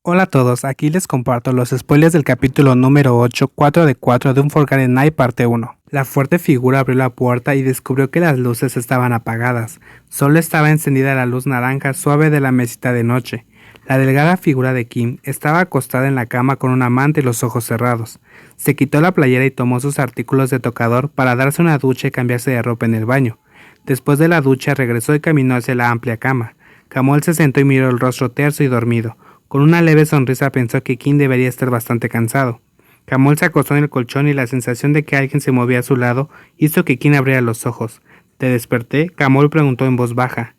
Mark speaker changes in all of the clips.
Speaker 1: Hola a todos, aquí les comparto los spoilers del capítulo número 8, 4 de 4 de Un Forgotten Night parte 1. La fuerte figura abrió la puerta y descubrió que las luces estaban apagadas. Solo estaba encendida la luz naranja suave de la mesita de noche. La delgada figura de Kim estaba acostada en la cama con una manta y los ojos cerrados. Se quitó la playera y tomó sus artículos de tocador para darse una ducha y cambiarse de ropa en el baño. Después de la ducha regresó y caminó hacia la amplia cama. Kamol se sentó y miró el rostro terso y dormido. Con una leve sonrisa pensó que Kim debería estar bastante cansado. Kamol se acostó en el colchón y la sensación de que alguien se movía a su lado hizo que Kim abriera los ojos. ¿Te desperté? Kamol preguntó en voz baja.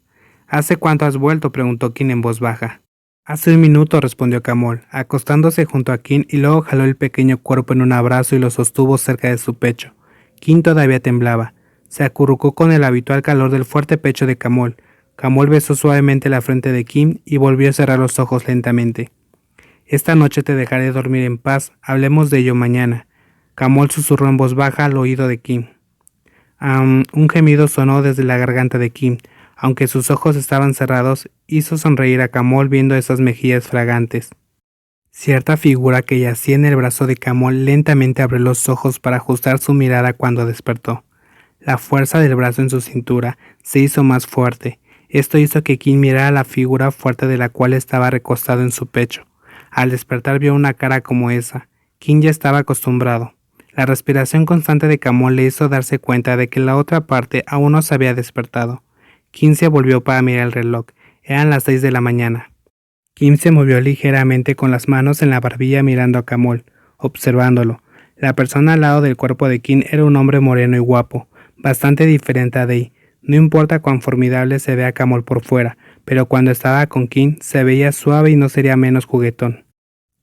Speaker 1: ¿Hace cuánto has vuelto?, preguntó Kim en voz baja. Hace un minuto, respondió Kamol, acostándose junto a Kim y luego jaló el pequeño cuerpo en un abrazo y lo sostuvo cerca de su pecho. Kim todavía temblaba. Se acurrucó con el habitual calor del fuerte pecho de Kamol. Kamol besó suavemente la frente de Kim y volvió a cerrar los ojos lentamente. Esta noche te dejaré dormir en paz, hablemos de ello mañana. Kamol susurró en voz baja al oído de Kim. Un gemido sonó desde la garganta de Kim. Aunque sus ojos estaban cerrados, hizo sonreír a Kamol viendo esas mejillas fragantes. Cierta figura que yacía en el brazo de Kamol lentamente abrió los ojos para ajustar su mirada cuando despertó. La fuerza del brazo en su cintura se hizo más fuerte. Esto hizo que Kim mirara la figura fuerte de la cual estaba recostado en su pecho. Al despertar vio una cara como esa. Kim ya estaba acostumbrado. La respiración constante de Kamol le hizo darse cuenta de que la otra parte aún no se había despertado. Kim se volvió para mirar el reloj. Eran las 6 de la mañana. Kim se movió ligeramente con las manos en la barbilla mirando a Kamol, observándolo. La persona al lado del cuerpo de Kim era un hombre moreno y guapo, bastante diferente a Day. No importa cuán formidable se vea Kamol por fuera, pero cuando estaba con Kim se veía suave y no sería menos juguetón.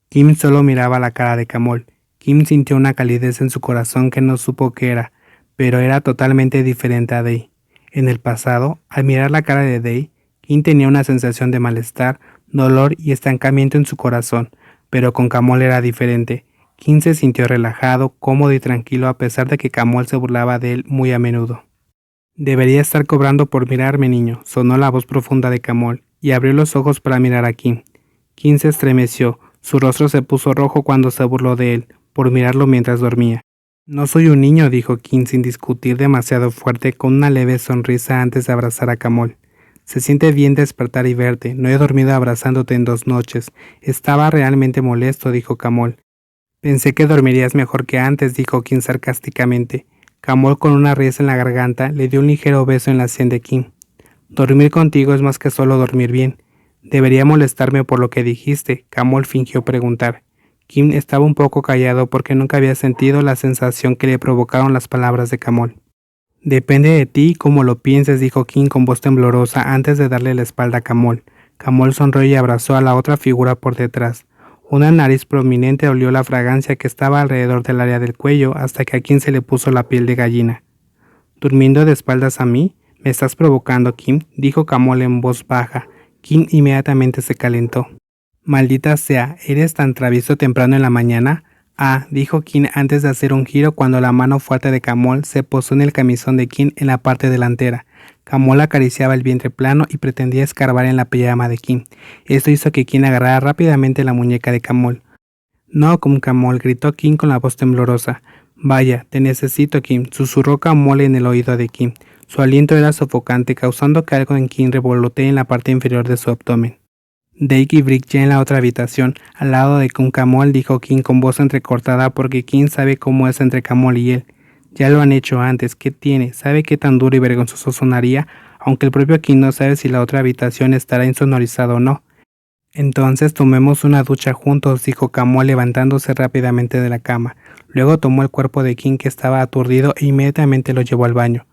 Speaker 1: Kim solo miraba la cara de Kamol. Kim sintió una calidez en su corazón que no supo qué era, pero era totalmente diferente a Day. En el pasado, al mirar la cara de Day, Kim tenía una sensación de malestar, dolor y estancamiento en su corazón, pero con Kamol era diferente. Kim se sintió relajado, cómodo y tranquilo a pesar de que Kamol se burlaba de él muy a menudo. Debería estar cobrando por mirarme, niño, sonó la voz profunda de Kamol, y abrió los ojos para mirar a Kim. Kim se estremeció, su rostro se puso rojo cuando se burló de él, por mirarlo mientras dormía. No soy un niño, dijo Kim sin discutir demasiado fuerte con una leve sonrisa antes de abrazar a Kamol. Se siente bien despertar y verte, no he dormido abrazándote en 2 noches. Estaba realmente molesto, dijo Kamol. Pensé que dormirías mejor que antes, dijo Kim sarcásticamente. Kamol con una risa en la garganta le dio un ligero beso en la sien de Kim. Dormir contigo es más que solo dormir bien. Debería molestarme por lo que dijiste, Kamol fingió preguntar. Kim estaba un poco callado porque nunca había sentido la sensación que le provocaron las palabras de Kamol. Depende de ti cómo lo pienses, dijo Kim con voz temblorosa antes de darle la espalda a Kamol. Kamol sonrió y abrazó a la otra figura por detrás. Una nariz prominente olió la fragancia que estaba alrededor del área del cuello hasta que a Kim se le puso la piel de gallina. ¿Durmiendo de espaldas a mí? ¿Me estás provocando, Kim?, dijo Kamol en voz baja. Kim inmediatamente se calentó. Maldita sea, ¿eres tan travieso temprano en la mañana? Ah, dijo Kim antes de hacer un giro cuando la mano fuerte de Kamol se posó en el camisón de Kim en la parte delantera. Kamol acariciaba el vientre plano y pretendía escarbar en la pijama de Kim. Esto hizo que Kim agarrara rápidamente la muñeca de Kamol. No, Kamol, gritó Kim con la voz temblorosa. Vaya, te necesito, Kim, susurró Kamol en el oído de Kim. Su aliento era sofocante, causando que algo en Kim revolotee en la parte inferior de su abdomen. Dake y Brick ya en la otra habitación, al lado de Kamol, dijo Kim con voz entrecortada porque Kim sabe cómo es entre Kamol y él. Ya lo han hecho antes, ¿qué tiene? ¿Sabe qué tan duro y vergonzoso sonaría? Aunque el propio Kim no sabe si la otra habitación estará insonorizada o no. Entonces tomemos una ducha juntos, dijo Kamol levantándose rápidamente de la cama. Luego tomó el cuerpo de Kim que estaba aturdido e inmediatamente lo llevó al baño.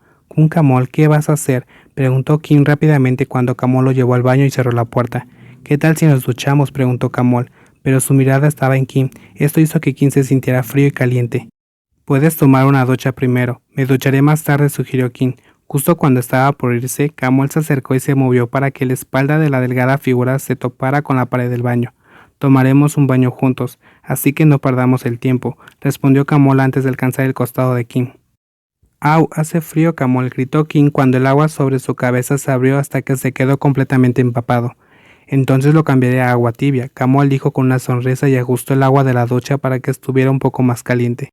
Speaker 1: Kamol, ¿qué vas a hacer?, preguntó Kim rápidamente cuando Kamol lo llevó al baño y cerró la puerta. ¿Qué tal si nos duchamos?, preguntó Kamol, pero su mirada estaba en Kim. Esto hizo que Kim se sintiera frío y caliente. Puedes tomar una ducha primero. Me ducharé más tarde, sugirió Kim. Justo cuando estaba por irse, Kamol se acercó y se movió para que la espalda de la delgada figura se topara con la pared del baño. Tomaremos un baño juntos, así que no perdamos el tiempo, respondió Kamol antes de alcanzar el costado de Kim. ¡Au! Hace frío, Kamol, gritó Kim cuando el agua sobre su cabeza se abrió hasta que se quedó completamente empapado. Entonces lo cambiaré a agua tibia. Camual dijo con una sonrisa y ajustó el agua de la ducha para que estuviera un poco más caliente.